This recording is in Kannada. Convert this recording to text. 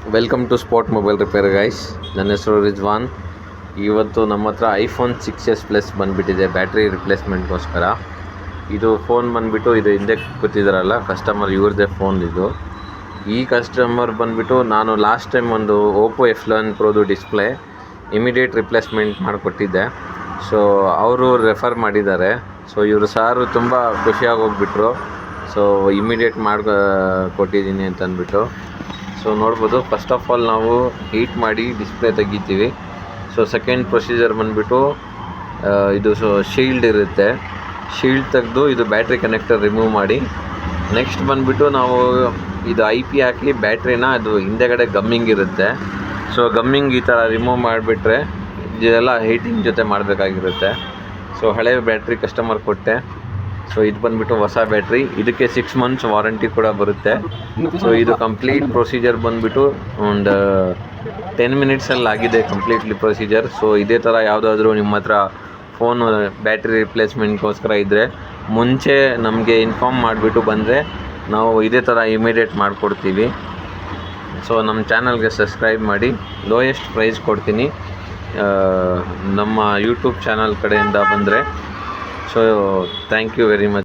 Welcome to spot mobile repair guys. ನನ್ನ ಹೆಸರು ರಿಜ್ವಾನ್. ಇವತ್ತು ನಮ್ಮ ಹತ್ರ ಐಫೋನ್ 6s ಪ್ಲಸ್ ಬಂದುಬಿಟ್ಟಿದೆ ಬ್ಯಾಟ್ರಿ ರಿಪ್ಲೇಸ್ಮೆಂಟ್ಗೋಸ್ಕರ. ಇದು ಫೋನ್ ಬಂದುಬಿಟ್ಟು ಇದು ಹಿಂದೆ ಕೂತಿದ್ದಾರಲ್ಲ ಕಸ್ಟಮರ್, ಇವ್ರದ್ದೇ ಫೋನ್ ಇದು. ಈ ಕಸ್ಟಮರ್ ಬಂದುಬಿಟ್ಟು ನಾನು ಲಾಸ್ಟ್ ಟೈಮ್ ಒಂದು ಓಪೋ F11 ಪ್ರೋದು ಡಿಸ್ಪ್ಲೇ ಇಮಿಡಿಯೇಟ್ ರಿಪ್ಲೇಸ್ಮೆಂಟ್ ಮಾಡಿಕೊಟ್ಟಿದ್ದೆ. ಸೊ ಅವರು ರೆಫರ್ ಮಾಡಿದ್ದಾರೆ. ಸೊ ಇವರು ಸಾರು ತುಂಬ ಖುಷಿಯಾಗಿ ಹೋಗ್ಬಿಟ್ರು. ಸೊ ಇಮಿಡಿಯೇಟ್ ಕೊಟ್ಟಿದ್ದೀನಿ ಅಂತ ಅಂದ್ಬಿಟ್ಟು. ಸೊ ನೋಡ್ಬೋದು, ಫಸ್ಟ್ ಆಫ್ ಆಲ್ ನಾವು ಹೀಟ್ ಮಾಡಿ ಡಿಸ್ಪ್ಲೇ ತೆಗಿತೀವಿ. ಸೊ ಸೆಕೆಂಡ್ ಪ್ರೊಸೀಜರ್ ಬಂದುಬಿಟ್ಟು ಇದು ಶೀಲ್ಡ್ ಇರುತ್ತೆ, ಶೀಲ್ಡ್ ತೆಗೆದು ಇದು ಬ್ಯಾಟ್ರಿ ಕನೆಕ್ಟರ್ ರಿಮೂವ್ ಮಾಡಿ, ನೆಕ್ಸ್ಟ್ ಬಂದುಬಿಟ್ಟು ನಾವು ಇದು IP ಹಾಕಿ ಬ್ಯಾಟ್ರಿನ ಅದು ಹಿಂದೆಗಡೆ ಗಮ್ಮಿಂಗ್ ಇರುತ್ತೆ. ಸೊ ಗಮ್ಮಿಂಗ್ ಈ ಥರ ರಿಮೂವ್ ಮಾಡಿಬಿಟ್ರೆ ಇದೆಲ್ಲ ಹೀಟಿಂಗ್ ಜೊತೆ ಮಾಡಬೇಕಾಗಿರುತ್ತೆ. ಸೊ ಹಳೆ ಬ್ಯಾಟ್ರಿ ಕಸ್ಟಮರ್ ಕೊಟ್ಟೆ. ಸೊ ಇದು ಬಂದುಬಿಟ್ಟು ಹೊಸ ಬ್ಯಾಟ್ರಿ, ಇದಕ್ಕೆ 6 months ವಾರಂಟಿ ಕೂಡ ಬರುತ್ತೆ. ಸೊ ಇದು ಕಂಪ್ಲೀಟ್ ಪ್ರೊಸೀಜರ್ ಬಂದುಬಿಟ್ಟು ಒಂದು 10 minutesಲ್ಲಿ ಆಗಿದೆ ಕಂಪ್ಲೀಟ್ಲಿ ಪ್ರೊಸೀಜರ್. ಸೊ ಇದೇ ಥರ ಯಾವುದಾದ್ರೂ ನಿಮ್ಮ ಹತ್ರ ಫೋನು ಬ್ಯಾಟ್ರಿ ರಿಪ್ಲೇಸ್ಮೆಂಟ್ಗೋಸ್ಕರ ಇದ್ದರೆ ಮುಂಚೆ ನಮಗೆ ಇನ್ಫಾರ್ಮ್ ಮಾಡಿಬಿಟ್ಟು ಬಂದರೆ ನಾವು ಇದೇ ಥರ ಇಮಿಡಿಯೇಟ್ ಮಾಡಿಕೊಡ್ತೀವಿ. ಸೊ ನಮ್ಮ ಚಾನಲ್ಗೆ ಸಬ್ಸ್ಕ್ರೈಬ್ ಮಾಡಿ, ಲೋಯೆಸ್ಟ್ ಪ್ರೈಸ್ ಕೊಡ್ತೀನಿ ನಮ್ಮ ಯೂಟ್ಯೂಬ್ ಚಾನಲ್ ಕಡೆಯಿಂದ ಬಂದರೆ. So thank you very much.